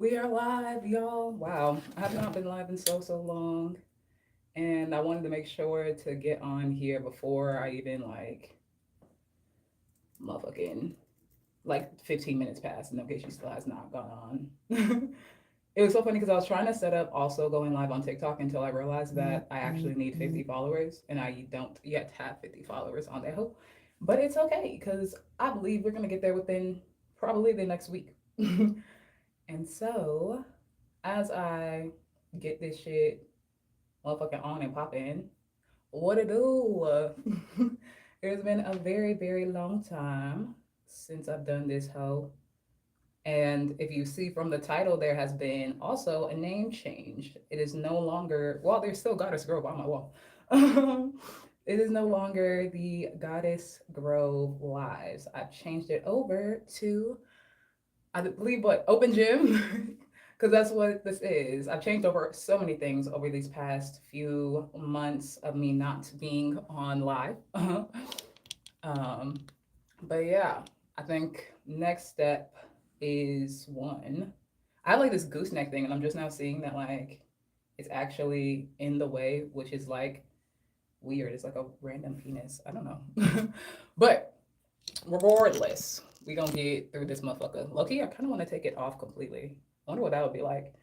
We are live, y'all. Wow, I have not been live in so long, and I wanted to make sure to get on here before I even motherfucking 15 minutes passed, and Ogechi still has not gone on. It was so funny because I was trying to set up also going live on TikTok until I realized that I actually need 50 followers, and I don't yet have 50 followers on that hoe. But it's okay because I believe we're gonna get there within probably the next week. And so, as I get this shit motherfucking on and popping, what it do? It's been a very long time since I've done this hoe. And if you see from the title, there has been also a name change. It is no longer, well, there's still Goddess Grove on my wall. It is no longer the Goddess Grove Lives. I've changed it over to, I believe, what, Open Gym? Because that's what this is. I've changed over so many things over these past few months of me not being on live. um, but yeah, I think next step is one. I have like this gooseneck thing, and I'm just now seeing that it's actually in the way, which is like weird. It's like a random penis. I don't know. But regardless, we gonna get through this motherfucker. Loki, I kind of want to take it off completely. I wonder what that would be like.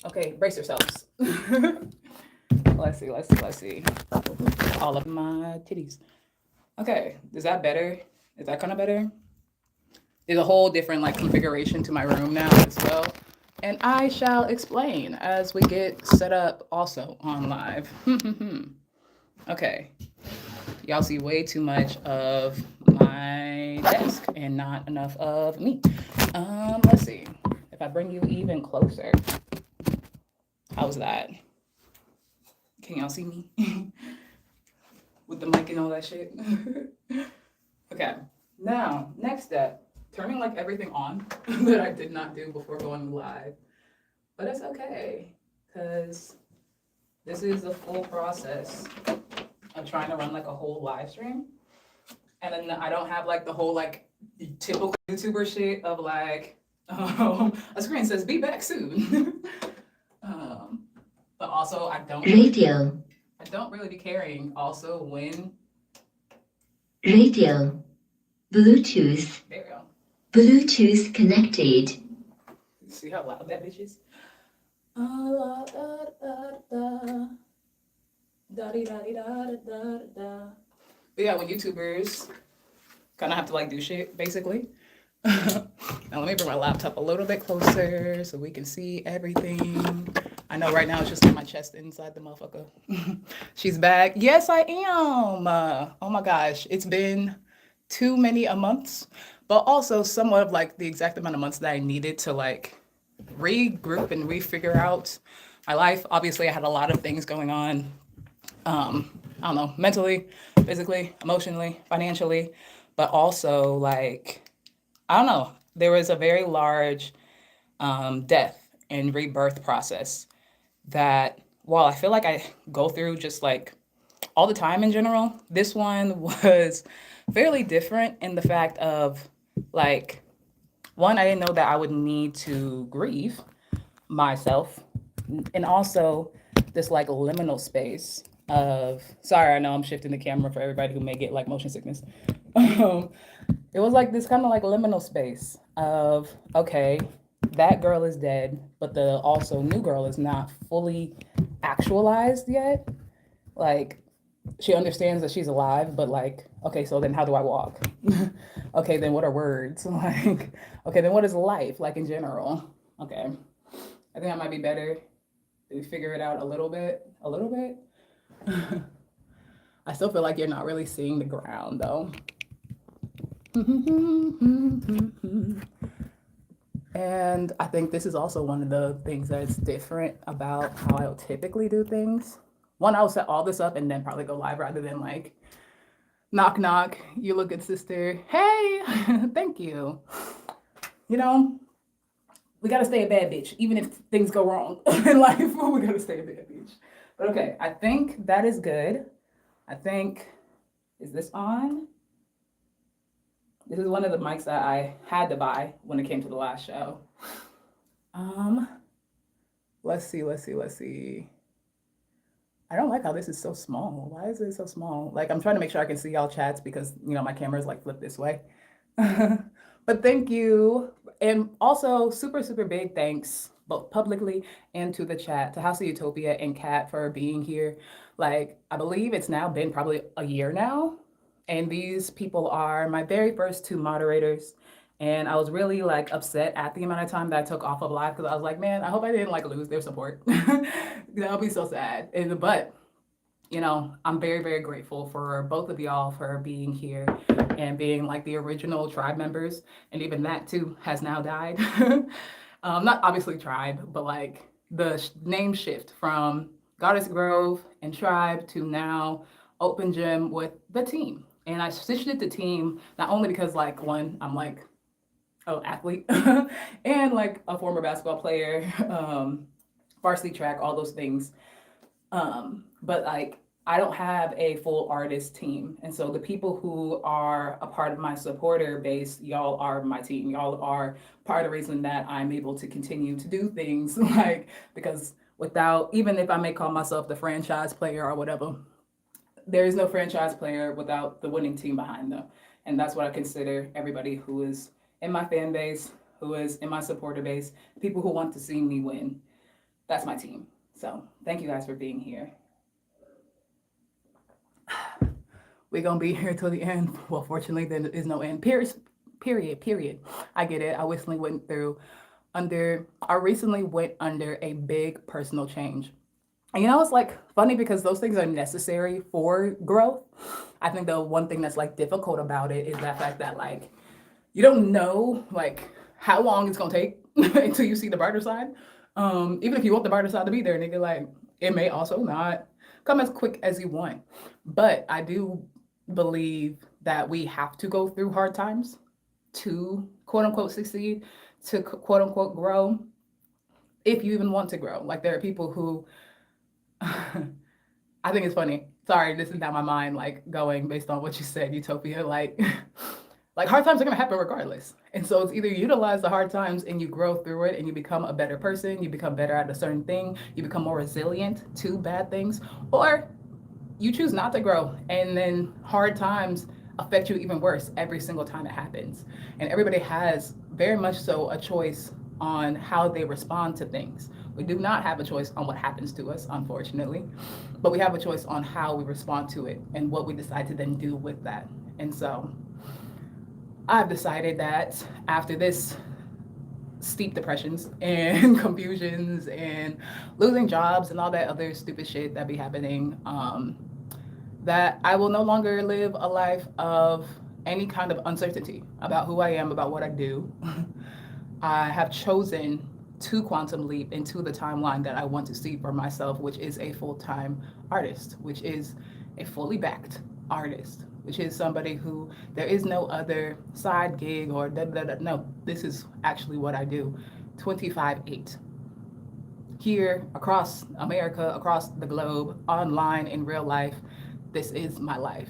Okay, brace yourselves. Let's see. All of my titties. Okay, is that better? Is that kind of better? There's a whole different configuration to my room now as well. And I shall explain as we get set up also on live. Okay, y'all see way too much of my desk and not enough of me. Let's see. If I bring you even closer, how's that? Can y'all see me? With the mic and all that shit? Okay. Now, next step, turning everything on that I did not do before going live. But it's okay, because this is the full process of trying to run a whole live stream. And then I don't have the whole typical YouTuber shit of a screen says be back soon. But also I don't really be caring also when Radio. Bluetooth. there we go. Bluetooth connected. See how loud that bitch is? Da da da da da da da da da. But yeah, when YouTubers kind of have to do shit basically. Now let me bring my laptop a little bit closer so we can see everything. I know right now it's just my chest inside the motherfucker. She's back. Yes, I am. Oh my gosh, it's been too many a months, but also somewhat of the exact amount of months that I needed to regroup and refigure out my life. Obviously, I had a lot of things going on. I don't know, mentally, physically, emotionally, financially, but also I don't know. There was a very large death and rebirth process that while I feel like I go through just all the time in general, this one was fairly different in the fact of like one, I didn't know that I would need to grieve myself, and also this liminal space of sorry, I know I'm shifting the camera for everybody who may get motion sickness. um, it was this kind of liminal space of okay, that girl is dead, but the also new girl is not fully actualized yet. Like she understands that she's alive, but okay, so then how do I walk? Okay, then what are words? Okay, then what is life in general? Okay, I think that might be better. To figure it out a little bit? A little bit? I still feel like you're not really seeing the ground though. And I think this is also one of the things that's different about how I typically do things. One, I'll set all this up and then probably go live rather than knock knock. You look good, sister. Hey, thank you. You know, we gotta stay a bad bitch, even if things go wrong in life. We gotta stay a bad bitch. But okay, I think that is good. I think, is this on? This is one of the mics that I had to buy when it came to the last show. Let's see. I don't like how this is so small. Why is it so small? Like, I'm trying to make sure I can see y'all chats because, my camera is like flipped this way. But thank you. And also, super, super big thanks, both publicly and to the chat, to House of Utopia and Kat for being here. Like, I believe it's now been probably a year now. And these people are my very first two moderators. And I was really like upset at the amount of time that I took off of live because I was like, man, I hope I didn't like lose their support. That would be so sad. But I'm very, very grateful for both of y'all for being here and being like the original tribe members. And even that too has now died. Not obviously tribe, but like the name shift from Goddess Grove and tribe to now Open Gym with the team. And I switched it to team not only because like one, I'm like, oh, athlete and like a former basketball player, varsity track, all those things. But like I don't have a full artist team. And so the people who are a part of my supporter base, y'all are my team. Y'all are part of the reason that I'm able to continue to do things like because without even if I may call myself the franchise player or whatever, there is no franchise player without the winning team behind them. And that's what I consider everybody who is in my fan base, who is in my supporter base, people who want to see me win. That's my team. So thank you guys for being here. We're gonna be here till the end. Well, fortunately, there is no end. Period. I get it. I recently went under a big personal change. And it's like funny because those things are necessary for growth. I think the one thing that's like difficult about it is that fact that like you don't know like how long it's gonna take until you see the brighter side. Even if you want the brighter side to be there, nigga, like it may also not come as quick as you want. But I do believe that we have to go through hard times to quote unquote succeed, to quote unquote grow, if you even want to grow. Like there are people who I think it's funny. Sorry, this is not my mind like going based on what you said, Utopia. Like like hard times are gonna happen regardless. And so it's either you utilize the hard times and you grow through it and you become a better person, you become better at a certain thing, you become more resilient to bad things, or you choose not to grow and then hard times affect you even worse every single time it happens. And everybody has very much so a choice on how they respond to things. We do not have a choice on what happens to us, unfortunately, but we have a choice on how we respond to it and what we decide to then do with that. And so I've decided that after this steep depressions and confusions and losing jobs and all that other stupid shit that be happening, that I will no longer live a life of any kind of uncertainty about who I am, about what I do. I have chosen to quantum leap into the timeline that I want to see for myself, which is a full-time artist, which is a fully backed artist, which is somebody who there is no other side gig or da da da. No, this is actually what I do 25/8. Here, across America, across the globe, online, in real life, this is my life.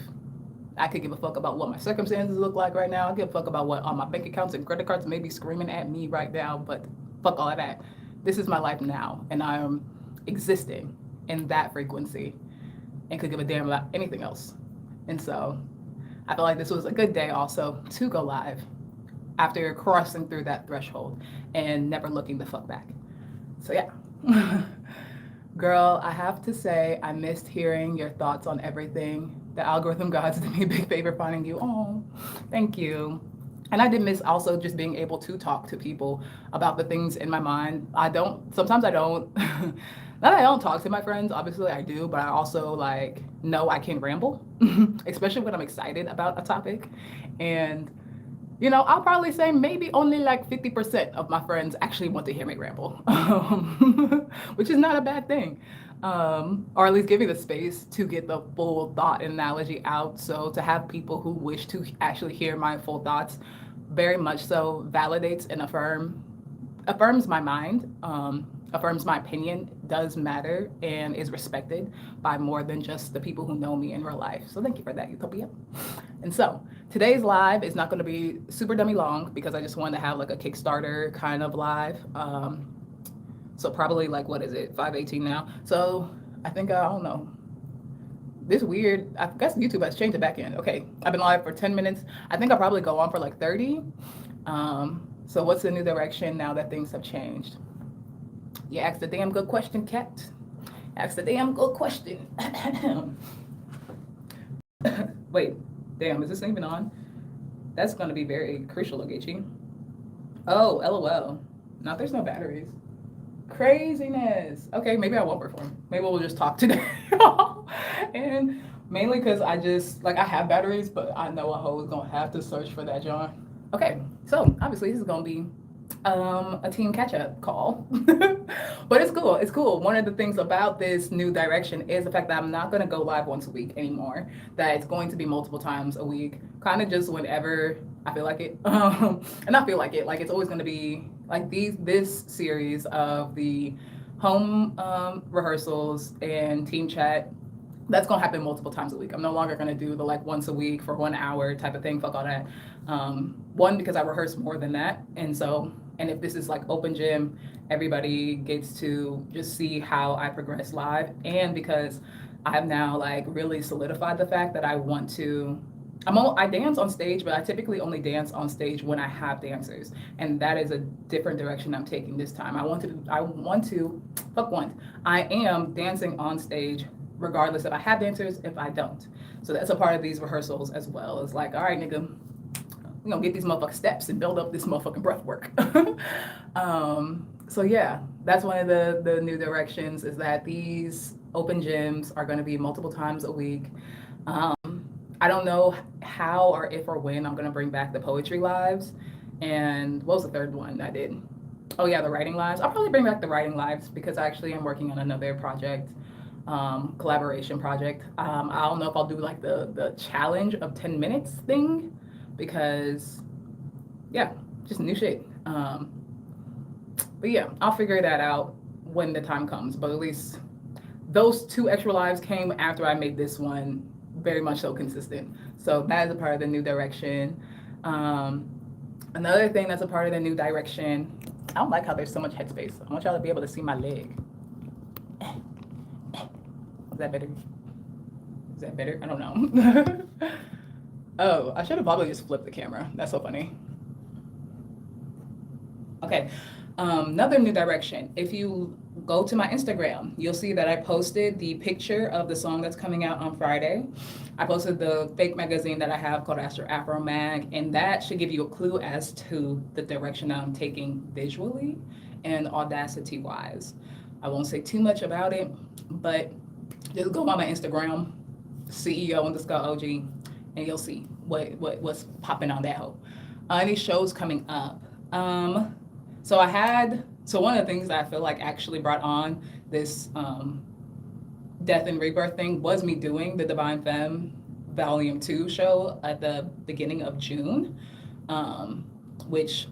I could give a fuck about what my circumstances look like right now. I give a fuck about what all my bank accounts and credit cards may be screaming at me right now, but fuck all of that. This is my life now, and I am existing in that frequency and could give a damn about anything else. And so I feel like this was a good day also to go live after crossing through that threshold and never looking the fuck back. So yeah. Girl, I have to say, I missed hearing your thoughts on everything. The algorithm gods did me a big favor finding you. Oh, thank you. And I did miss also just being able to talk to people about the things in my mind. Sometimes I don't, not that I don't talk to my friends, obviously I do, but I also like know I can ramble, especially when I'm excited about a topic. And I'll probably say maybe only like 50% of my friends actually want to hear me ramble, which is not a bad thing. Or at least give me the space to get the full thought and analogy out. So to have people who wish to actually hear my full thoughts very much so validates and affirms my mind, affirms my opinion does matter and is respected by more than just the people who know me in real life. So thank you for that, Utopia. And so today's live is not going to be super dummy long because I just wanted to have like a Kickstarter kind of live. So probably like, what is it, 5:18 now? So I think, I don't know, this weird, I guess YouTube has changed the back end. Okay, I've been live for 10 minutes. I think I'll probably go on for like 30. So what's the new direction now that things have changed? You asked a damn good question, Kat. Asked a damn good question. Wait, damn, is this even on? That's going to be very crucial, Ogechi. Oh, LOL. No, there's no batteries. Craziness. Okay, maybe I won't perform. Maybe we'll just talk today. And mainly because I just, like, I have batteries, but I know a hoe is going to have to search for that, John. Okay, so obviously this is going to be a team catch-up call. But it's cool. It's cool. One of the things about this new direction is the fact that I'm not going to go live once a week anymore. That it's going to be multiple times a week, kind of just whenever I feel like it. And I feel like it. Like it's always going to be like this series of the home rehearsals and team chat. That's gonna happen multiple times a week. I'm no longer gonna do the like once a week for 1 hour type of thing. Fuck all that. One, because I rehearse more than that, and if this is like open gym, everybody gets to just see how I progress live, and because I've now like really solidified the fact that I want to. I dance on stage, but I typically only dance on stage when I have dancers, and that is a different direction I'm taking this time. I want to, I am dancing on stage regardless if I have dancers, if I don't. So that's a part of these rehearsals as well. It's like, all right, nigga, we gonna get these motherfucking steps and build up this motherfucking breath work. So yeah, that's one of the new directions is that these open gyms are gonna be multiple times a week. I don't know how or if or when I'm gonna bring back the poetry lives. And what was the third one I did? Oh yeah, the writing lives. I'll probably bring back the writing lives because I actually am working on another project, collaboration project. I don't know if I'll do like the challenge of 10 minutes thing because yeah, just new shit. But yeah, I'll figure that out when the time comes. But at least those 2 extra lives came after I made this one very much so consistent. So that is a part of the new direction. Another thing that's a part of the new direction, I don't like how there's so much headspace. I want y'all to be able to see my leg. Is that better? Is that better? I don't know. Oh, I should have probably just flipped the camera. That's so funny. Okay, another new direction. If you go to my Instagram, you'll see that I posted the picture of the song that's coming out on Friday. I posted the fake magazine that I have called Afro Mag, and that should give you a clue as to the direction that I'm taking visually and audacity wise. I won't say too much about it, but just go by my Instagram, CEO_OG, and you'll see what's popping on that hoe. Any shows coming up. So one of the things that I feel like actually brought on this death and rebirth thing was me doing the Divine Femme Volume 2 show at the beginning of June, which,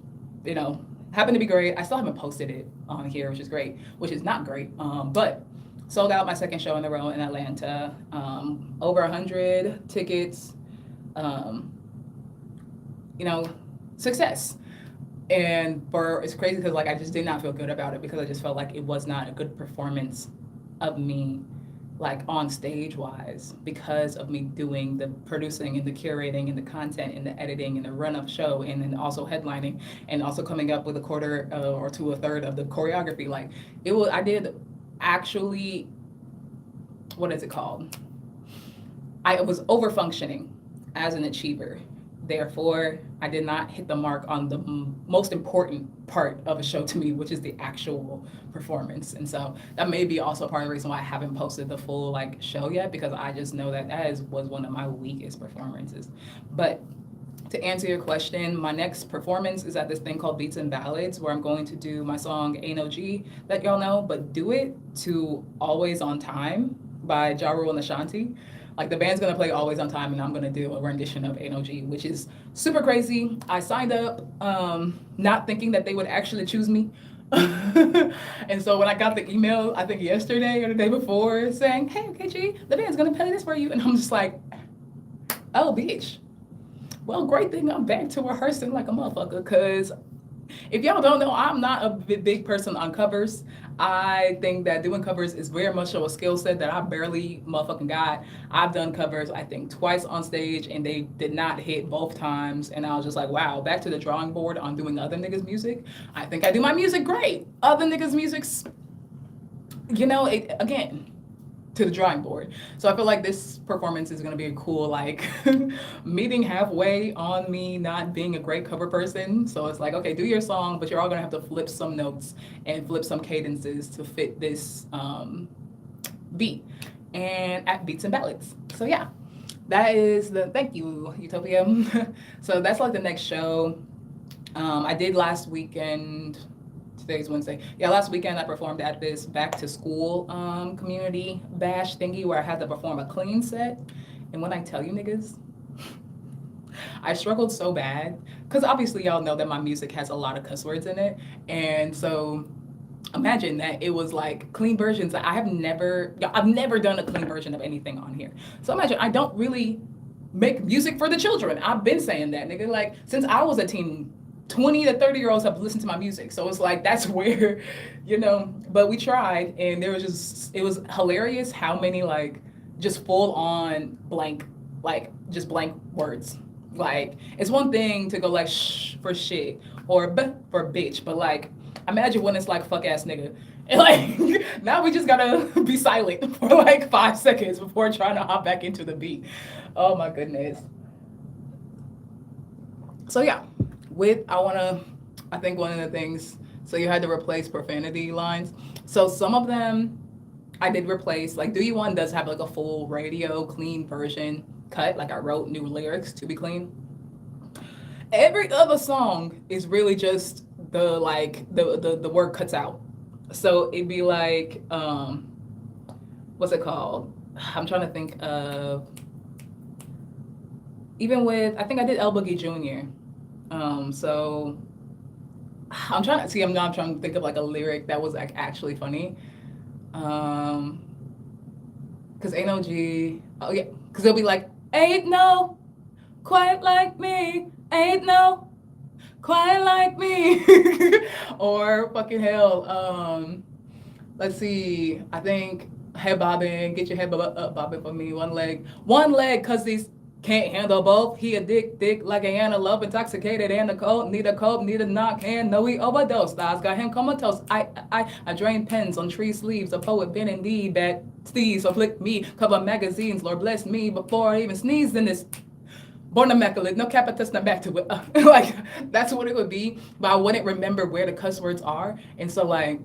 happened to be great. I still haven't posted it on here, which is great, which is not great, but sold out my second show in a row in Atlanta, over 100 tickets, success. And it's crazy because like I just did not feel good about it because I just felt like it was not a good performance of me, like on stage wise, because of me doing the producing and the curating and the content and the editing and the run of show and then also headlining and also coming up with a quarter or to a third of the choreography. Like I did actually, what is it called? I was over functioning as an achiever. Therefore, I did not hit the mark on the most important part of a show to me, which is the actual performance. And so that may be also part of the reason why I haven't posted the full show yet, because I just know that was one of my weakest performances. But to answer your question, my next performance is at this thing called Beats and Ballads, where I'm going to do my song Ain't No G that y'all know, but do it to Always on Time by Ja Rule and Ashanti. Like the band's gonna play Always on Time and I'm gonna do a rendition of Ain't No G, which is super crazy. I signed up not thinking that they would actually choose me. And so when I got the email, I think yesterday or the day before, saying, hey, Ogechi, the band's gonna play this for you. And I'm just like, oh, bitch. Well, great thing I'm back to rehearsing like a motherfucker, because If y'all don't know, I'm not a big person on covers. I think that doing covers is very much of a skill set that I barely motherfucking got. I've done covers, I think, twice on stage, and they did not hit both times. And I was just like, wow, back to the drawing board on doing other niggas' music. I think I do my music great. Other niggas' music's, again, to the drawing board. So I feel like this performance is gonna be a cool like meeting halfway on me not being a great cover person. So it's like, okay, do your song, but you're all gonna have to flip some notes and flip some cadences to fit this beat and at beats and ballads. So yeah, that is the thank you, Utopia. So that's like the next show. I did last weekend. Today's Wednesday. Yeah, last weekend I performed at this back to school community bash thingy where I had to perform a clean set. And when I tell you niggas, I struggled so bad because obviously y'all know that my music has a lot of cuss words in it. And so imagine that it was like clean versions. I've never done a clean version of anything on here. So imagine I don't really make music for the children. I've been saying that, nigga. Like since I was a teen, 20 to 30-year-olds have listened to my music. So it's like that's where, but we tried and it was hilarious how many like just full on blank, like just blank words. Like it's one thing to go like shh for shit or b for bitch, but like imagine when it's like fuck ass nigga. And like now we just gotta be silent for like 5 seconds before trying to hop back into the beat. Oh my goodness. So yeah, I think one of the things, so you had to replace profanity lines. So some of them I did replace, like Do You One does have like a full radio clean version cut, like I wrote new lyrics to be clean. Every other song is really just the word cuts out. So it'd be like, what's it called? I'm trying to think of, even with, I think I did El Boogie Jr. So I'm trying to see. I'm trying to think of like a lyric that was like actually funny. Cause ain't no G. Oh yeah, cause it'll be like ain't no quite like me. Ain't no quite like me. Or fucking hell. Let's see. I think head bobbing. Get your head up bobbing for me. One leg, cause these can't handle both. He a dick like a antelope, intoxicated and a cold. Need a cope, need a knock hand. No, he overdosed. Eyes got him comatose. I drain pens on tree sleeves. A poet been in need that steez afflict me. Cover magazines, Lord bless me before I even sneezed in this. Born immaculate, no capitus, not back to it. Like that's what it would be, but I wouldn't remember where the cuss words are, and so like.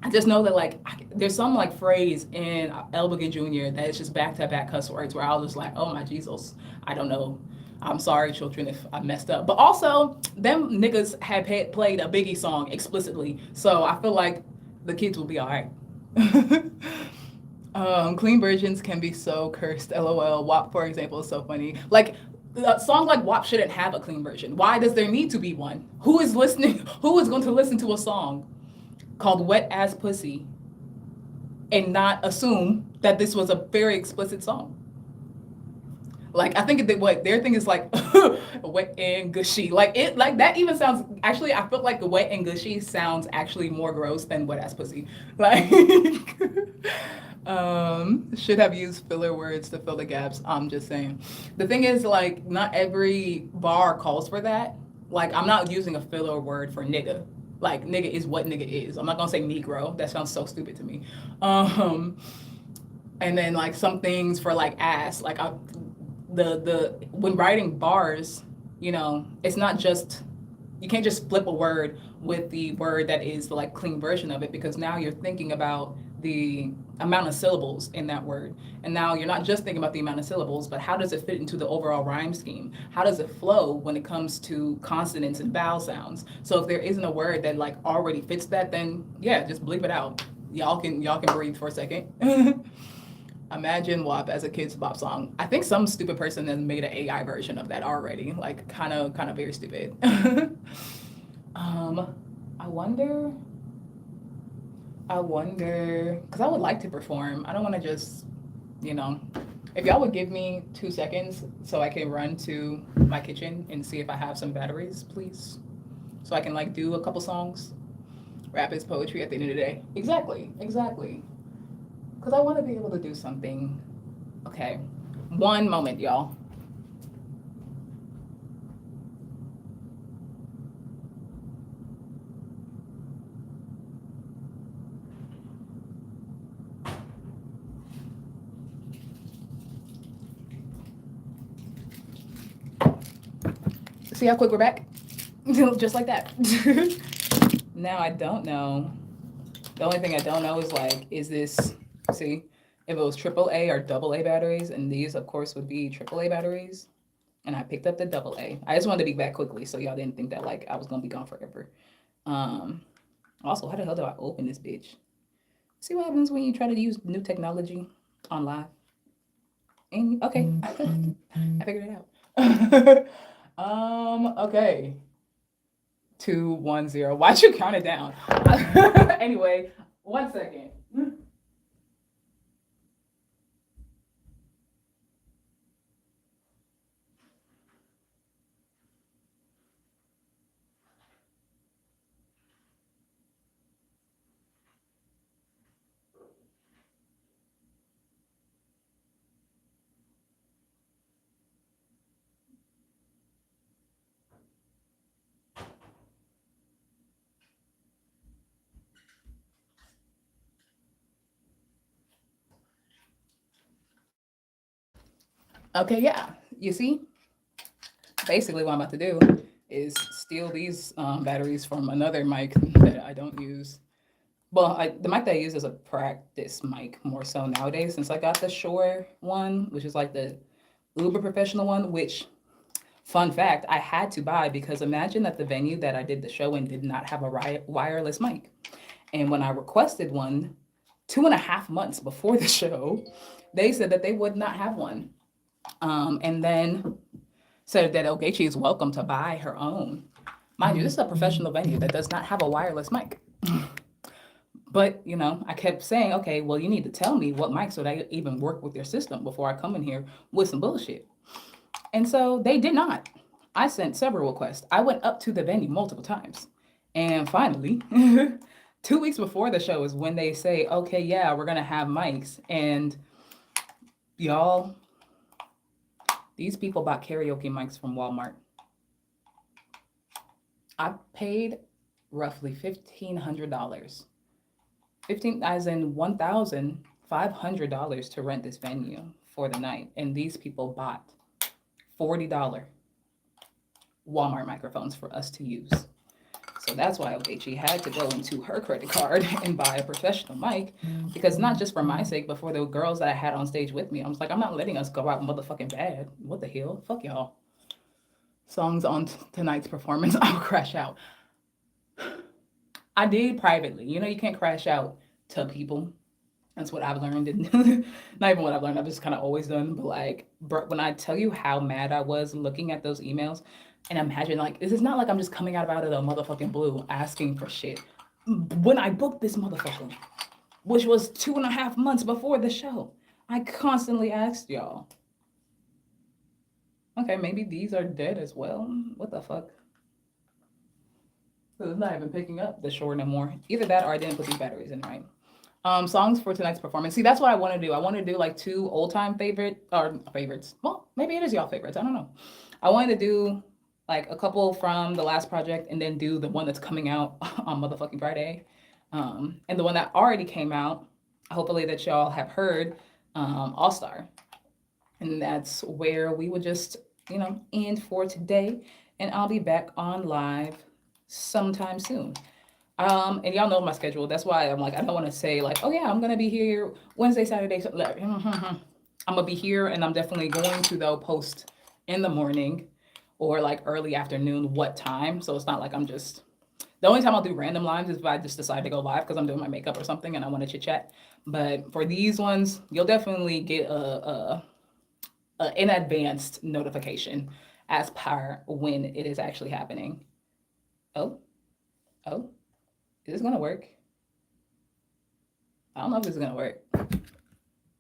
I just know that like there's some like phrase in El Boogie Jr. that is just back to back cuss words where I was just like, oh my Jesus, I don't know. I'm sorry, children, if I messed up. But also, them niggas had played a Biggie song explicitly, so I feel like the kids will be all right. Clean versions can be so cursed. LOL. WAP, for example, is so funny. Like a song like WAP shouldn't have a clean version. Why does there need to be one? Who is listening? Who is going to listen to a song called Wet Ass Pussy and not assume that this was a very explicit song? Like I think what their thing is like wet and gushy. Like that even sounds actually I feel like the wet and gushy sounds actually more gross than wet ass pussy. Like should have used filler words to fill the gaps. I'm just saying. The thing is like not every bar calls for that. Like I'm not using a filler word for nigga. Like nigga is what nigga is. I'm not gonna say Negro. That sounds so stupid to me. And then like some things for like ass. Like when writing bars, it's not just you can't just flip a word with the word that is the like clean version of it because now you're thinking about the amount of syllables in that word. And now you're not just thinking about the amount of syllables, but how does it fit into the overall rhyme scheme? How does it flow when it comes to consonants and vowel sounds? So if there isn't a word that like already fits that, then yeah, just bleep it out. Y'all can breathe for a second. Imagine WAP as a kids bop song. I think some stupid person has made an AI version of that already. Like kind of very stupid. I wonder, because I would like to perform. I don't want to just, if y'all would give me 2 seconds so I can run to my kitchen and see if I have some batteries, please. so I can like do a couple songs. Rap is poetry at the end of the day. Exactly, exactly. Because I want to be able to do something. Okay, one moment, y'all. See how quick we're back? Just like that. Now I don't know. The only thing I don't know is like, is this, see, if it was AAA or AA batteries, and these, of course, would be AAA batteries. And I picked up the AA. I just wanted to be back quickly so y'all didn't think that like I was gonna be gone forever. Um, Also, how the hell do I open this bitch? See what happens when you try to use new technology on live? And okay, I figured it out. Okay. 210. Why'd you count it down? Anyway, 1 second. Okay, yeah. You see, basically what I'm about to do is steal these batteries from another mic that I don't use. Well, the mic that I use is a practice mic more so nowadays since I got the Shure one, which is like the uber professional one, which, fun fact, I had to buy because imagine that the venue that I did the show in did not have a wireless mic. And when I requested one 2.5 months before the show, they said that they would not have one. And then said that Ogechi is welcome to buy her own. Mind you, this is a professional venue that does not have a wireless mic. But, I kept saying, okay, well, you need to tell me what mics would I even work with your system before I come in here with some bullshit. And so they did not. I sent several requests. I went up to the venue multiple times. And finally, 2 weeks before the show is when they say, okay, yeah, we're going to have mics. And y'all, these people bought karaoke mics from Walmart. I paid roughly $1,500. 15 as in $1,500 to rent this venue for the night. And these people bought $40 Walmart microphones for us to use. So that's why Ogechi had to go into her credit card and buy a professional mic, because not just for my sake, but for the girls that I had on stage with me. I was like, I'm not letting us go out motherfucking bad. What the hell? Fuck y'all. Songs on tonight's performance, I'll crash out. I did privately. You can't crash out to people. That's what I've learned. And not even what I've learned, I've just kind of always done. But like, when I tell you how mad I was looking at those emails, and imagine like, this is not like I'm just coming out of the motherfucking blue asking for shit. When I booked this motherfucker, which was 2.5 months before the show, I constantly asked y'all. Okay, maybe these are dead as well. What the fuck? So it's not even picking up the Shure no more. Either that or I didn't put these batteries in right. Songs for tonight's performance. See, that's what I want to do. I want to do like two old time favorites. Well, maybe it is y'all favorites. I don't know. I wanted to do like a couple from the last project and then do the one that's coming out on motherfucking Friday. And the one that already came out, hopefully that y'all have heard, All Star. And that's where we would just, end for today. And I'll be back on live sometime soon. And y'all know my schedule. That's why I'm like, I don't want to say like, oh yeah, I'm gonna be here Wednesday, Saturday. I'm gonna be here, and I'm definitely going to though post in the morning or like early afternoon what time. So it's not like I'm just. The only time I'll do random lives is if I just decide to go live because I'm doing my makeup or something and I want to chit chat. But for these ones, you'll definitely get an advanced notification as per when it is actually happening. Oh, oh. Is this gonna work? I don't know if this is gonna work.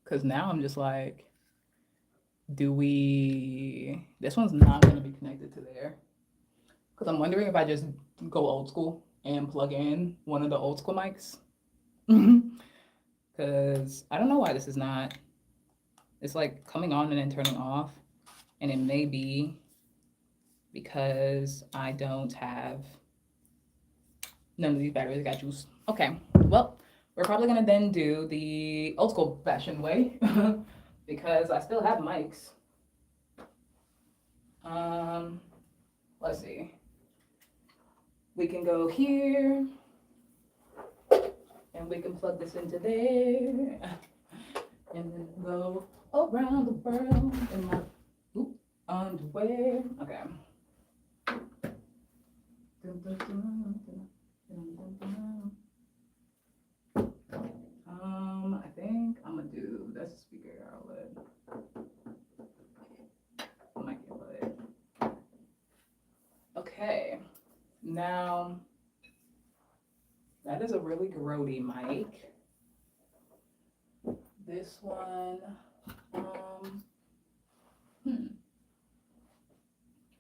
Cause now I'm just like, do we? This one's not gonna be connected to there. Because I'm wondering if I just go old school and plug in one of the old school mics. Because I don't know why this is not. It's like coming on and then turning off. And it may be because I don't have none of these batteries got juice. Okay, well, we're probably gonna then do the old school fashion way because I still have mics. Let's see. We can go here and we can plug this into there and then go around the world in my underwear. Okay. I think I'm gonna do that's a speaker outlet. Mic outlet. Okay. Now that is a really grody mic. This one,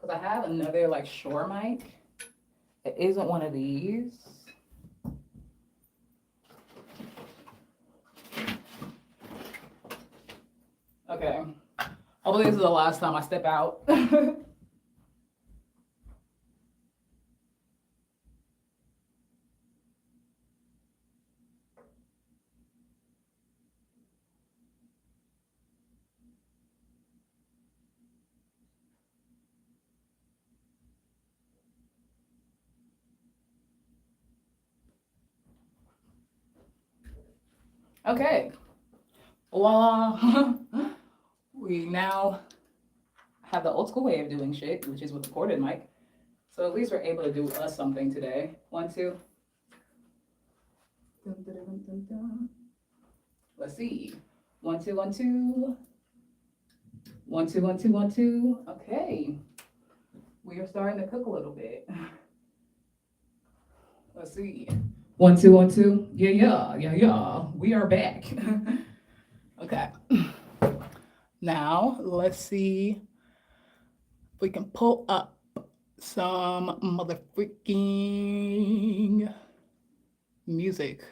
because I have another like Shure mic. It isn't one of these. Okay. Hopefully this is the last time I step out. Okay. Voila. We now have the old school way of doing shit, which is with the corded mic. So at least we're able to do us something today. 1, 2. Dun, dun, dun, dun, dun. Let's see. 1, 2, 1, 2. 1, 2, 1, 2, 1, 2. Okay. We are starting to cook a little bit. Let's see. 1, 2, 1, 2. Yeah. We are back. Okay. Now let's see if we can pull up some motherfucking music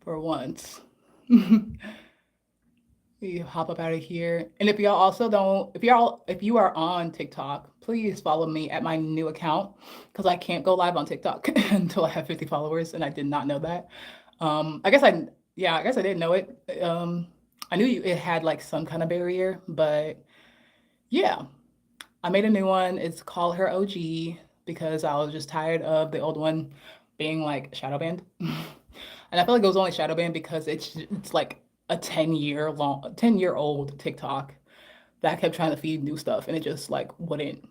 for once. We hop up out of here. And if y'all also don't, if you are on TikTok, please follow me at my new account because I can't go live on TikTok until I have 50 followers, and I did not know that. I guess I didn't know it. I knew it had like some kind of barrier, but yeah, I made a new one. It's called her OG because I was just tired of the old one being like shadow banned. And I feel like it was only shadow banned because it's like a 10-year-old TikTok that kept trying to feed new stuff and it just like wouldn't.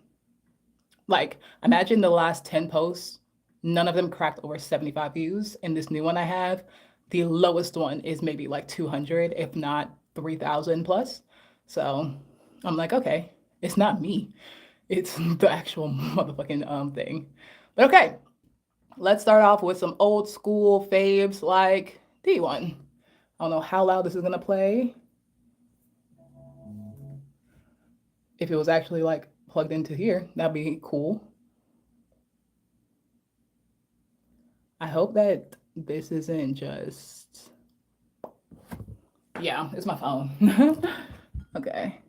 Like, imagine the last 10 posts, none of them cracked over 75 views. And this new one I have, the lowest one is maybe like 200, if not 3,000 plus. So I'm like, okay, it's not me. It's the actual motherfucking thing. But okay, let's start off with some old school faves like D1. I don't know how loud this is gonna play. If it was actually like plugged into here, that'd be cool. I hope that this isn't just, yeah, it's my phone. Okay.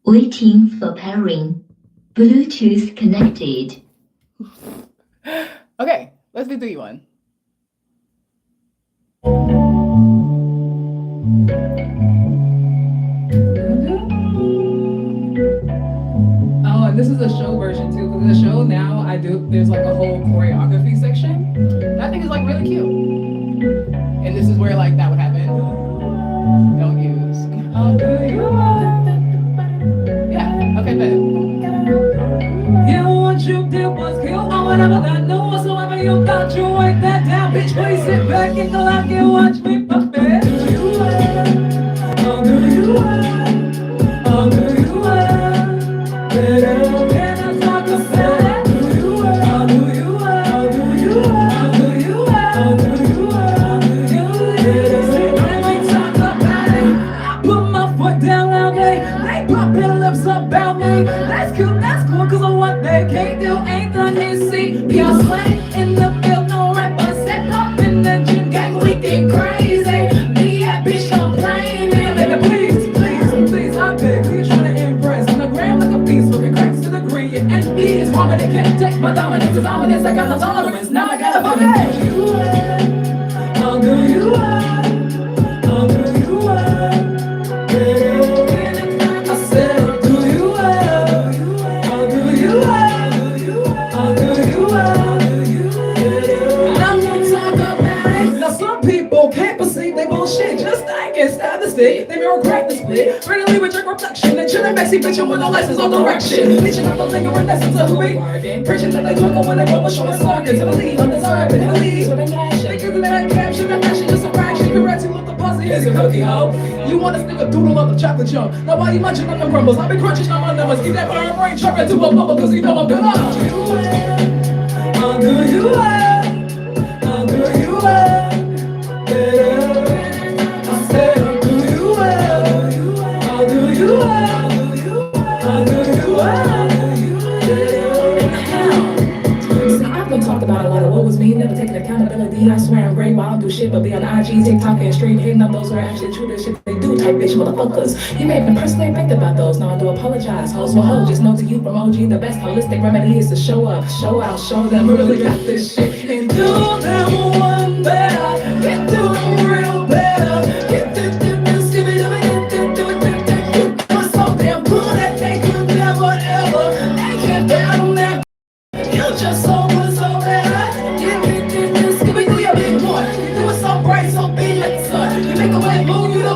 Waiting for pairing. Bluetooth connected. Okay, let's do D1. Oh, and this is a show version too, because in the show now there's like a whole choreography section. And I think it's like really cute. And this is where like that would happen. Don't use. I'll do you want. Yeah, okay, bet. Yeah, what you did was kill or whatever that no whatsoever you got, you write that down, bitch. Please sit back and clock and watch me pump it. Do you oh, do you oh, do you can I talk about it? Do you oh, do you oh, do you oh, do you oh, do you let me talk about it. I put my foot down loudly. They popping lips about me. Let's go. Cause I'm in this, I got no tolerance. Now I gotta fuck it. I'll do you up. I'll do you up. Yeah. I said I'll do you up. I'll do you up. I'll do you up. I'm gonna talk about it. Now some people can't perceive they bullshit. Just like it's time to stick. They mirror crack the split. Readily with your reflection. And chillin' backseat bitchin' with no license or direction. Bitchin' out the lingering essence of who we are. Preaching that they talk when they go showing sarcasm. To the lead, undeserved, and the lead. They give them that caption, that passion, just a fraction. Correcting with the pussy, here's a cookie hoe. You want to stick a doodle on the chocolate chunk. Now why you munching on the crumbles? I be crunching on my numbers. Keep that burn brain truckin' to a bubble. Cause you know I'm gonna I'll do you up. I'll do you up. Yeah. I said I'll do you up. I'll do you up. I'll do you up. I've been talked about a lot of what was me, never taking accountability. I swear I'm great while I don't do shit, but be on IG, TikTok, and stream, hitting up those who are actually true to shit they do type bitch motherfuckers. You may have been personally affected by those. Now I do apologize. Hoes will hold. Just know to you from OG, the best holistic remedy is to show up, show out, show them we really got this shit. And do them one better. Get to them real better. Get to this, give it up, get what's so damn good that they could never ever. They can't down that. You just so good, so bad. Get this, give me do your big one. You do it so bright, so big like the sun. You make a way move, you the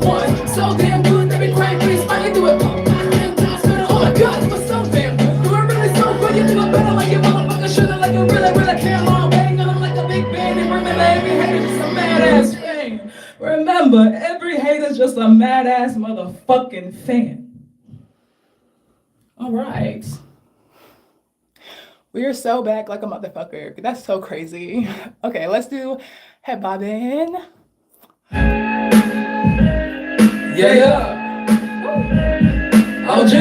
one. So damn good, they be crying, please, why you do it? Oh my God, you were so damn good. You were really so good, you do it better like your motherfucker shoulda, like you really can't long bang on them like a big band. And remember, every hater's just a mad ass fan. Remember, every hater's just a mad ass motherfucking fan. All right. We are so back like a motherfucker. That's so crazy. Okay, let's do head bobbing. Yeah. OG.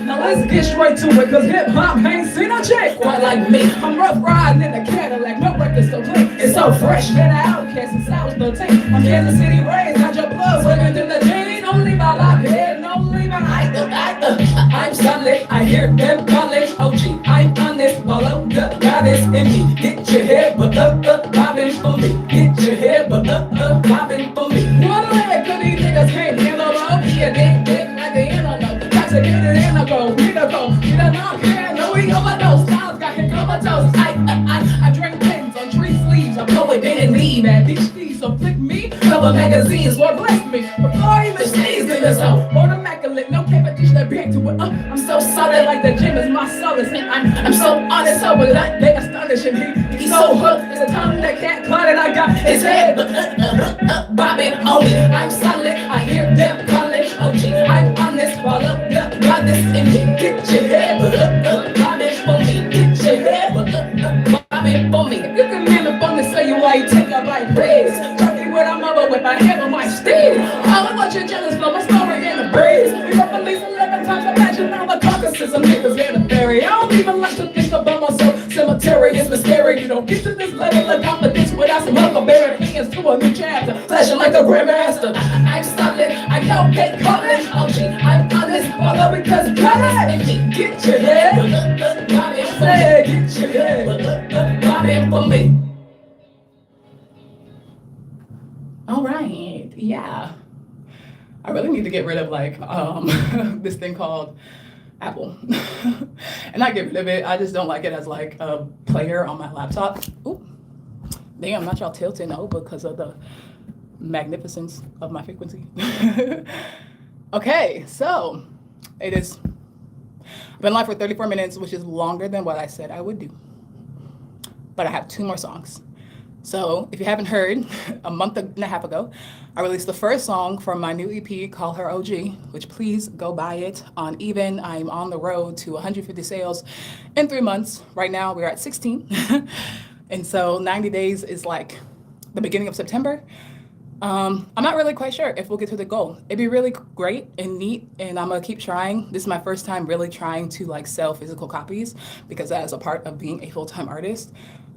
Now let's get straight to it, cause hip hop ain't seen a chick quite like me. I'm rough riding in the Cadillac, no record so clean. It's so fresh, been an outcast since I was 13. I'm Kansas City raised, got your blood swimming through the jeans. Don't leave my life here, don't leave my I'm solid, I hear them college OG. I'm honest, follow the goddess in me. Get your head, but bobbing for me. Get your head, but bobbing for me. One leg, cause these niggas can't handle the yeah, dick like the internet. Got to get it in a go, we the go. You don't know, can't know we overdose. Styles got him comatose. I drink pins on tree sleeves. I'm going in and leave at bitch fees. So flick me, cover magazines, Lord bless me. Before I even sneeze in this hoe. More immaculate, no paper dish that big to it. I'm so solid like the gym is my solace. And I'm so honest, so blunt, they astonishing me. He's so hooked, it's a tongue that can't cut it. I got his head, bobbing on it. I'm solid, I hear them college OG. I'm honest, follow the goddess in me. Get your head, bobbing for me. Get your head, bobbing for me. You can man up on the say you why you take a bite, please. Talking with a mother with my head on my steed. I want you jealous for my story in the breeze. We got police 11 times, imagine all the carcasses of niggas in the ferry. I don't even like to think about myself. Cemetery is scary. You don't get to this level of confidence without some huckleberry hands to a new chapter. Flashing like a grandmaster. I'm solid, I don't get college. OG, I'm honest, follow because God is in me. Get your head, bobbing for me. Get your head, bobbing for me. All right, yeah. I really need to get rid of like this thing called Apple. And not get rid of it, I just don't like it as like a player on my laptop. Ooh, damn, not y'all tilting over because of the magnificence of my frequency. Okay, so it is, I've been live for 34 minutes, which is longer than what I said I would do. But I have 2 more songs. So if you haven't heard, a month and a half ago, I released the first song from my new EP called Her OG, which please go buy it on Even. I'm on the road to 150 sales in 3 months. Right now we're at 16. And so 90 days is like the beginning of September. I'm not really quite sure if we'll get to the goal. It'd be really great and neat, and I'm gonna keep trying. This is my first time really trying to like sell physical copies because that is a part of being a full-time artist.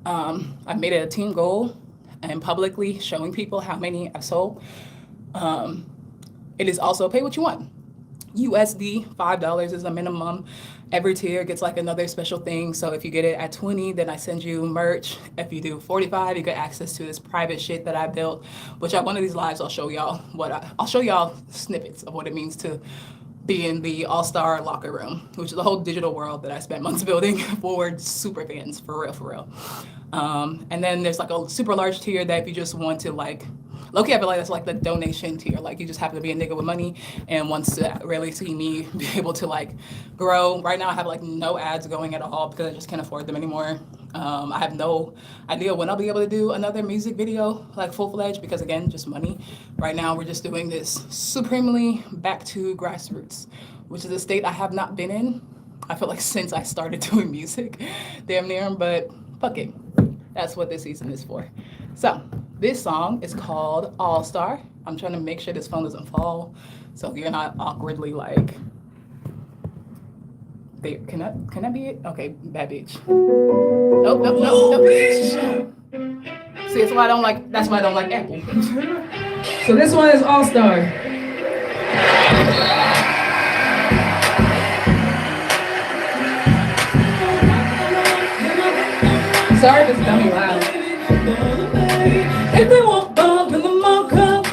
I've made it a team goal and publicly showing people how many I've sold. It is also pay what you want. USD, $5 is a minimum. Every tier gets like another special thing. So if you get it at 20, then I send you merch. If you do 45, you get access to this private shit that I built, which at one of these lives, I'll show y'all I'll show y'all snippets of what it means to be in the All-Star locker room, which is a whole digital world that I spent months building for super fans, for real, for real. And then there's like a super large tier that if you just want to like, low-key, I feel like that's like the donation tier. Like you just happen to be a nigga with money and wants to really see me be able to like grow. Right now I have like no ads going at all because I just can't afford them anymore. I have no idea when I'll be able to do another music video like full-fledged because again, just money. Right now we're just doing this supremely back to grassroots, which is a state I have not been in. I feel like since I started doing music, damn near, but fuck it. That's what this season is for. So this song is called All Star. I'm trying to make sure this phone doesn't fall, so you're not awkwardly like. Can that be it? Okay, bad bitch. Nope. See, that's why I don't like. That's why I don't like Apple. So this one is All Star. Sorry if it's dummy loud. If they want bump in the mall, come.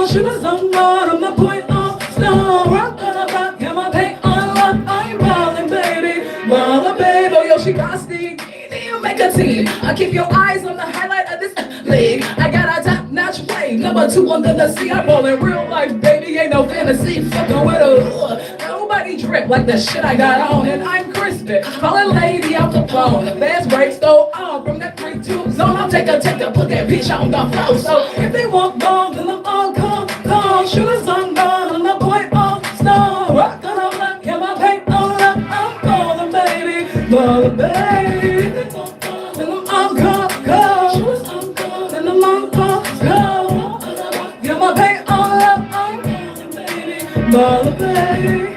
She was on board, I'm the point on star. Rock on the rock, get my paint on lock. I'm ballin', baby. Ballin', baby. Oh, yo, she got Steve. You make a team. I keep your eyes on the highlight of this league. I got a top-notch wave. Number 2 under the sea. I'm ballin' real life, baby. Ain't no fantasy. Fuckin' with a nobody drip like the shit I got on. And I'm crispy. Call a lady off the phone. The fast breaks though on from that 3-2 zone. I'll take a put that bitch on the floor. So if they want ball, then I'm all come. Shooters on ball, and the boy all star. Rock on the block, get my paint on up. I'm ballin', baby. Ballin', baby. Then I'm all come. Shooters on ball, then I'm all come. Get my paint on up. I'm ballin', baby. Ballin', baby.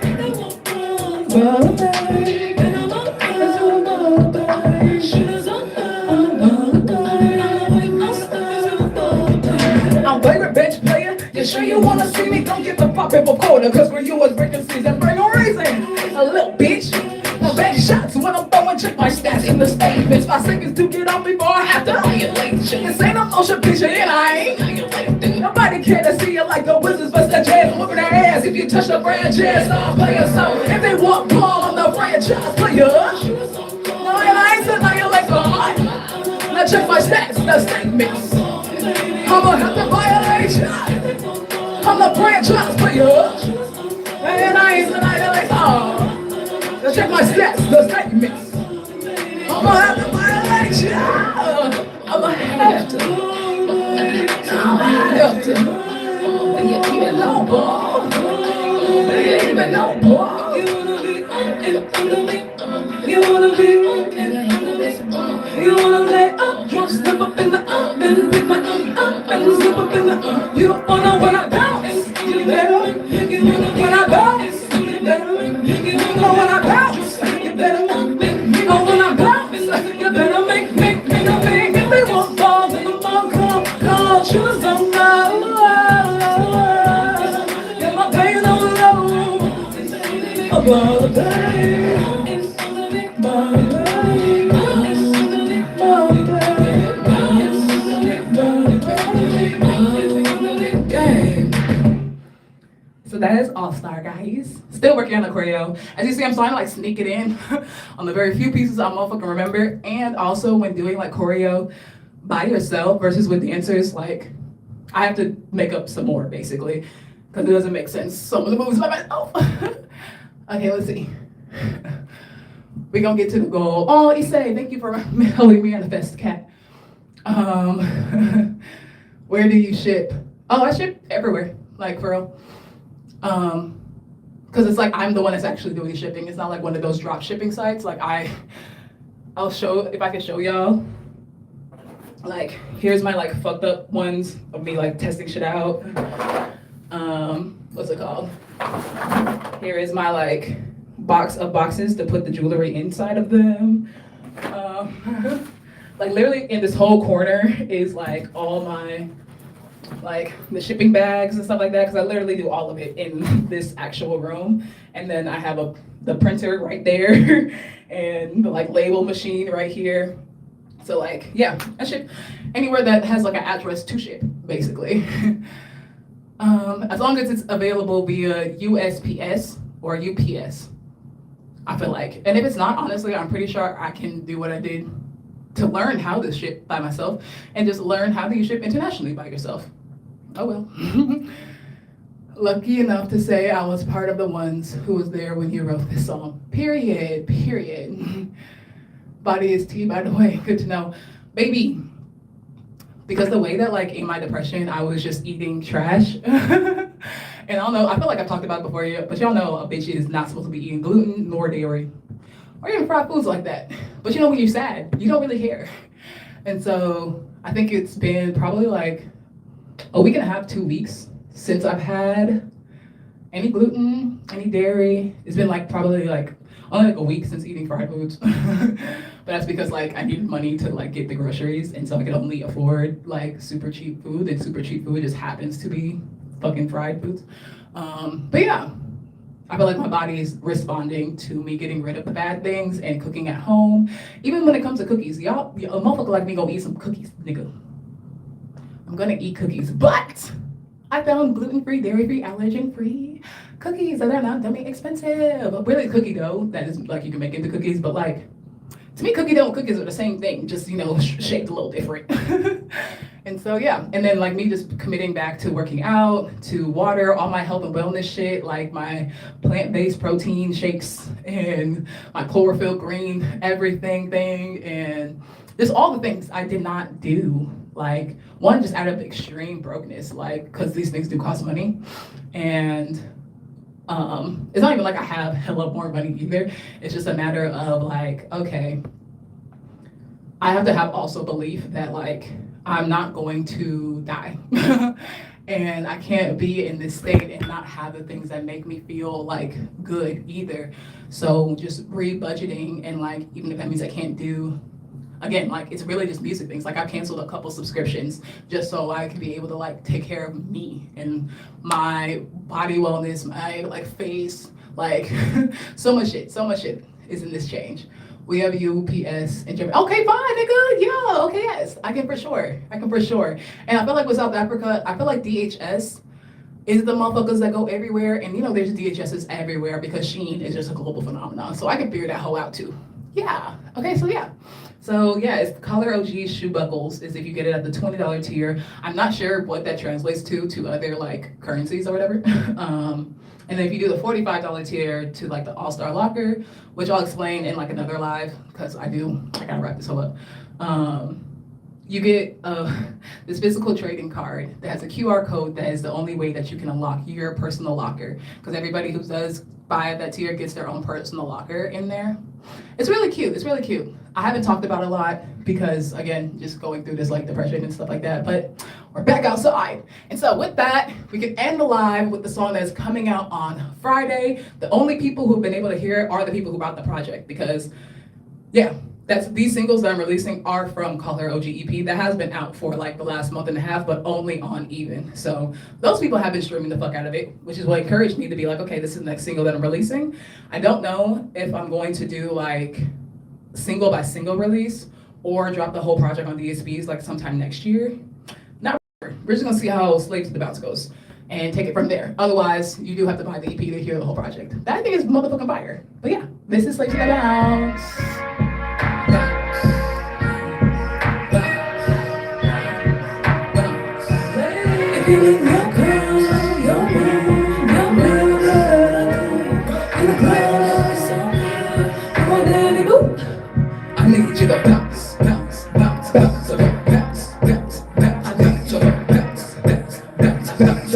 Ballin', baby. Then I'm all come. Ballin', baby. Shooters on favorite bench player, you sure you wanna see me? Don't get the pop in quarter, cause when you was breaking season, bring no reason. A little bitch, a back shots when I'm throwing, check my stats in the statements. 5 seconds to get off before I have to annihilate. This ain't a motion picture, and I ain't annihilate. Nobody care to see you like the Wizards, but the Jazz whooping their ass if you touch the franchise star player. So if they want ball on the franchise player, no, and I ain't annihilate the heart. Now check my stats, the statements. I'ma have to violation. I'm the franchise player. And I ain't tonight like now check my stats, the statements. I'ma have to violation. I'ma have to. You even know, ball. You even know, ball. You wanna be you wanna lay up, wanna step up in the up and pick my up and slip up in the you don't wanna when I bounce, you better when I bounce, you better you know when I bounce, you better you know when I bounce, you better make me no big if they want balls in the ball come, shoes on my get my pain on low, above the day. So that is All Star, guys. Still working on the choreo. As you see, I'm starting to like sneak it in on the very few pieces I motherfucking remember. And also when doing like choreo by yourself versus with dancers, like I have to make up some more basically because it doesn't make sense. Some of the moves by myself. Okay, let's see. We're gonna get to the goal. Oh, Issei, thank you for helping me manifest, cat. Where do you ship? Oh, I ship everywhere, like for real. Because it's like I'm the one that's actually doing the shipping. It's not like one of those drop shipping sites. Like I'll show, if I can show y'all. Like here's my like fucked up ones of me like testing shit out. What's it called? Here is my like box of boxes to put the jewelry inside of them. Like literally in this whole corner is like all my like the shipping bags and stuff like that, because I literally do all of it in this actual room. And then I have the printer right there and the like label machine right here. So like, yeah, I ship anywhere that has like an address to ship, basically. As long as it's available via USPS or UPS, I feel like. And if it's not, honestly, I'm pretty sure I can do what I did to learn how to ship by myself and just learn how to ship internationally by yourself. Oh well. Lucky enough to say I was part of the ones who was there when you wrote this song. Period. Period. Body is tea, by the way. Good to know. Baby, because the way that like in my depression, I was just eating trash. And I don't know, I feel like I've talked about it before, but y'all know a bitch is not supposed to be eating gluten nor dairy or even fried foods like that. But you know, when you're sad, you don't really care. And so I think it's been probably like a week and a half, 2 weeks since I've had any gluten, any dairy. It's been like probably like only like a week since eating fried foods. But that's because like I needed money to like get the groceries, and so I could only afford like super cheap food, and super cheap food just happens to be fucking fried foods. But yeah, I feel like my body is responding to me getting rid of the bad things and cooking at home. Even when it comes to cookies, y'all, a motherfucker like me gonna eat some cookies, nigga. I'm gonna eat cookies, but I found gluten-free, dairy-free, allergen-free cookies that are not dummy expensive. Really cookie dough that is like you can make into cookies, but like to me, cookie dough and cookies are the same thing, just you know, shaped a little different. And so yeah, and then like me just committing back to working out, to water, all my health and wellness shit, like my plant-based protein shakes and my chlorophyll green everything thing, and just all the things I did not do. Like one, just out of extreme brokenness, like because these things do cost money, and it's not even like I have hella more money either. It's just a matter of like, okay, I have to have also belief that like I'm not going to die. And I can't be in this state and not have the things that make me feel like good either. So just re-budgeting, and like even if that means I can't do, again, like it's really just music things. Like I canceled a couple subscriptions just so I could be able to like take care of me and my body wellness, my like face, like so much shit is in this change. We have UPS in Germany. Okay, fine, nigga. Yeah, okay, yes. I can for sure. And I feel like with South Africa, I feel like DHS is the motherfuckers that go everywhere. And you know, there's DHSs everywhere because Shein is just a global phenomenon. So I can figure that hoe out too. Yeah. Okay, so yeah. So yeah, it's Collar OG shoe buckles is if you get it at the $20 tier. I'm not sure what that translates to other like currencies or whatever. And then if you do the $45 tier to like the All-Star Locker, which I'll explain in like another live, because I gotta wrap this whole up. You get this physical trading card that has a QR code that is the only way that you can unlock your personal locker. Because everybody who does buy that tier gets their own personal locker in there. It's really cute. I haven't talked about it a lot because, again, just going through this like depression and stuff like that, but we're back outside. And so with that, we can end the live with the song that's coming out on Friday. The only people who've been able to hear it are the people who bought the project because, yeah, these singles that I'm releasing are from Call Her OG EP that has been out for like the last month and a half, but only on Even. So those people have been streaming the fuck out of it, which is what encouraged me to be like, okay, this is the next single that I'm releasing. I don't know if I'm going to do like single by single release or drop the whole project on DSPs like sometime next year. Not sure. We're just gonna see how Slave to the Bounce goes and take it from there. Otherwise, you do have to buy the EP to hear the whole project. That I think is motherfucking fire. But yeah, this is Slave to the Bounce. Feeling your curl, your move, your move, in the club, so good. Come on, daddy, boo. I need you to bounce, bounce, bounce, bounce, bounce, bounce, bounce. I need you to bounce, bounce, bounce, bounce,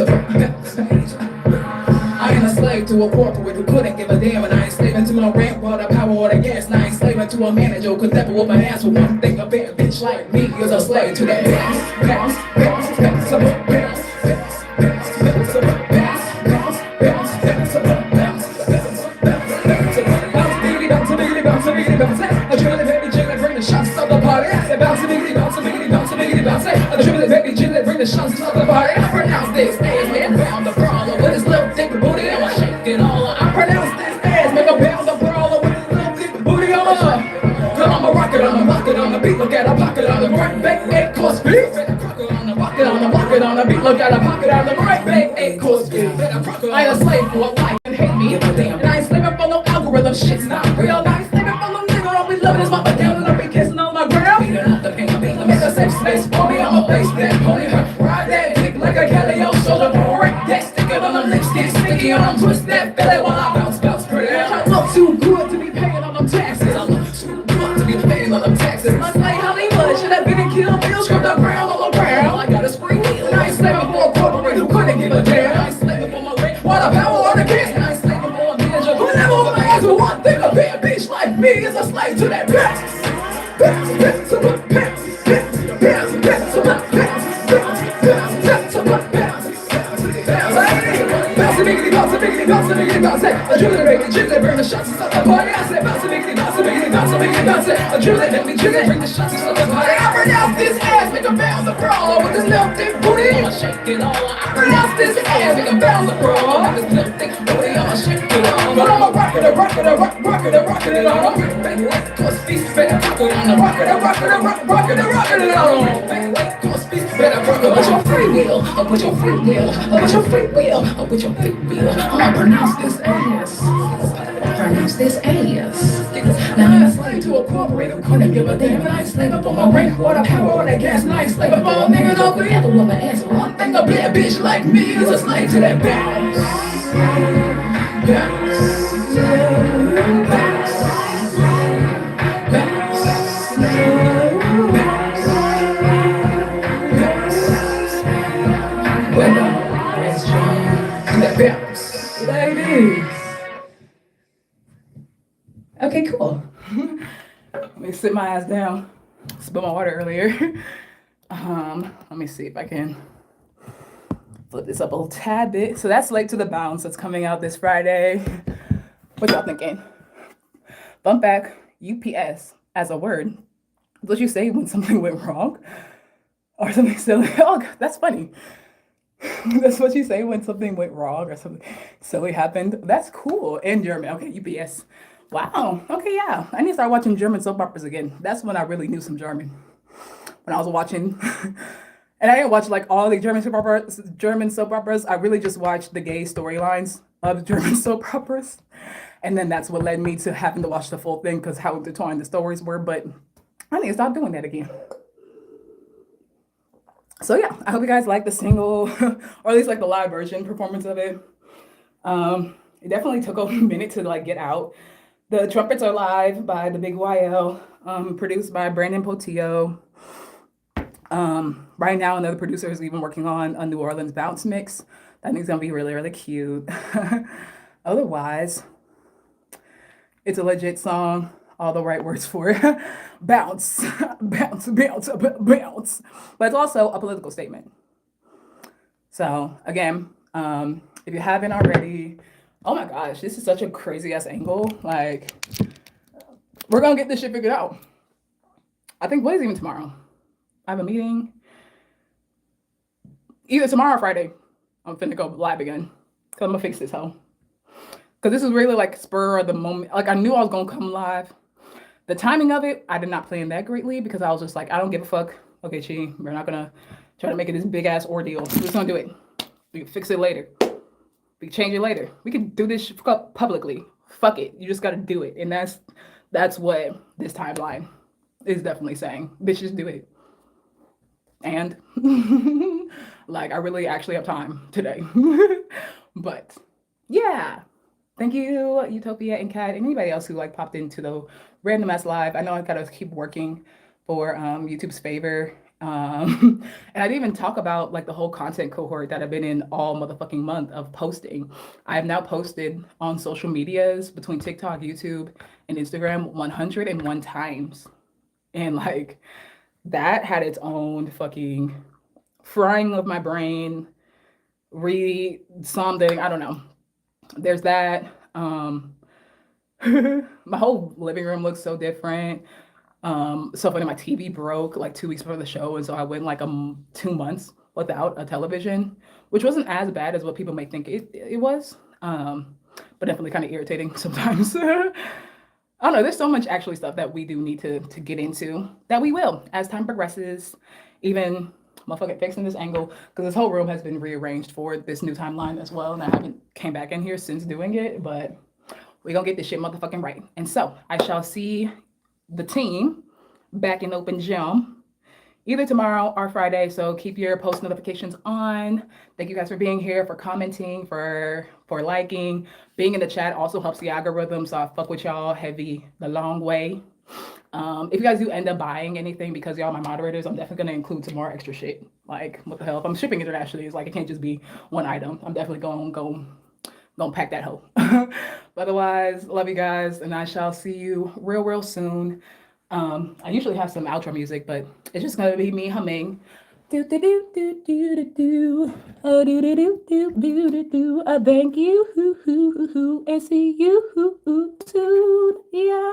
bounce. I ain't a slave to a corporate who couldn't give a damn, and I ain't slaving to no rent, water, power, or the gas, and I ain't slaving to a manager who could never whoop my ass for one thing. A bad bitch like me is a slave to that bounce, bounce, bounce, bounce, bounce, bounce. I Dribbling, baby, dribbling, bring the shots to the body. I pronounce this as make a pound the brawler with his little thick booty. I'ma shake it all. I pronounce this as make a pound the brawler with his little thick booty. I'ma rock it on the rocket on the beat. Look at a pocket on the right back, 8-course beat. On the rocket on the rocket on the beat. Look at a pocket on the right back, 8-course beat. I ain't a slave for a life and hate me. And I ain't slaving for no algorithm. Shit's not real. I ain't slaving for no nigga. I'll be loving his mama down and I'll be kissing on my ground. Make a safe space for me. I'm a bass that pony. Ride that dick like a Calio shoulder. Break that sticker on the lipstick. Sticky on them. Twist that belly while I bounce pretty. I look too good to be paying on them taxes. I look too good to be paying on them taxes. Much like Hollywood. Should have been in Kill Bill. Scrub the ground all around. I got a spring wheel. I ain't slaving for a corporate who couldn't give a damn. I ain't slaving for my rent. Water power or the gas. And I ain't slaving for a ninja. Who never over my ass with one thing. A bad bitch like me is a slave to that bounce. Bounce, bounce, bounce, bounce. I drill it, make it jiggly, bring the shots and start the party. I said bounce it, make it bounce it, make it bounce it, make it bounce it. I drill it, make me jiggle, bring the shots and start the party. I pronounce this ass, make a bounce the brawl with this little thick booty. I'ma shake it all. I pronounce this ass, make a bounce the brawl with this little thick booty. I'ma shake it all. But I'ma rock it, rock it, rock it, rock it all. Baby, wait, cause feast, better rock it on the rock it, rock it, rock it all. Baby, wait, cause feast, better rock it. With your free will, with your free will, with your free will, with your free will. I'ma pronounce this ass. Pronounce this ass. Now I'm a slave to a corporate who couldn't give a damn. And I ain't slaving for my rank, water, power, or that gas. And I ain't slaving for a nigga, no three other woman ass. One thing a bad bitch like me is a slave to that bounce. Bounce. Ladies. Okay, cool. Let me sit my ass down. Spilled my water earlier. Let me see if I can flip this up a little tad bit. So that's Late to the Bounce that's coming out this Friday. What y'all thinking? Bump back UPS as a word. What you say when something went wrong? Or something silly? Oh, that's funny. That's what you say when something went wrong or something silly happened. That's cool. In German. Okay, UPS. Wow. Okay, yeah. I need to start watching German soap operas again. That's when I really knew some German. When I was watching, and I didn't watch like all the German soap operas. I really just watched the gay storylines of German soap operas. And then that's what led me to having to watch the full thing because how intertwined the stories were. But I need to stop doing that again. So yeah, I hope you guys like the single, or at least like the live version performance of it. It definitely took a minute to like get out. The trumpets are live by the Big YL, produced by Brandon Potillo. Right now, another producer is even working on a New Orleans bounce mix. That thing's gonna be really, really cute. Otherwise, it's a legit song. All the right words for it. Bounce, bounce, bounce, bounce. But it's also a political statement. So again, if you haven't already, oh my gosh, this is such a crazy ass angle. Like, we're gonna get this shit figured out. I think, what is even tomorrow? I have a meeting. Either tomorrow or Friday. I'm finna go live again. Cause I'm gonna fix this hoe. Cause this is really like spur of the moment. Like I knew I was gonna come live. The timing of it, I did not plan that greatly because I was just like, I don't give a fuck. Okay, Chi, we're not gonna try to make it this big ass ordeal. We're just gonna do it. We can fix it later. We can change it later. We can do this publicly. Fuck it. You just gotta do it. And that's what this timeline is definitely saying. Bitches, do it. And like I really actually have time today. But yeah. Thank you, Utopia and Kat, and anybody else who like popped into the random ass live. I know I gotta keep working for YouTube's favor. And I didn't even talk about like the whole content cohort that I've been in all motherfucking month of posting. I have now posted on social medias between TikTok, YouTube, and Instagram 101 times. And like that had its own fucking frying of my brain, something, I don't know. There's that. My whole living room looks so different. So funny, my TV broke like 2 weeks before the show, and so I went like 2 months without a television, which wasn't as bad as what people may think it was. But definitely kind of irritating sometimes. I don't know. There's so much actually stuff that we do need to get into that we will as time progresses. Even motherfucking fixing this angle because this whole room has been rearranged for this new timeline as well, and I haven't came back in here since doing it, but we gonna get this shit motherfucking right. And so I shall see the team back in open gym either tomorrow or Friday. So keep your post notifications on. Thank you guys for being here, for commenting, for liking. Being in the chat also helps the algorithm. So I fuck with y'all heavy the long way. If you guys do end up buying anything because y'all my moderators, I'm definitely gonna include some more extra shit. Like what the hell? If I'm shipping internationally, it's like it can't just be one item. I'm definitely gonna pack that hoe. But otherwise, love you guys, and I shall see you real soon. I usually have some outro music, but it's just gonna be me humming. Do do do do do do do. Oh do do do do do do do. Thank you, and see you soon. Yeah.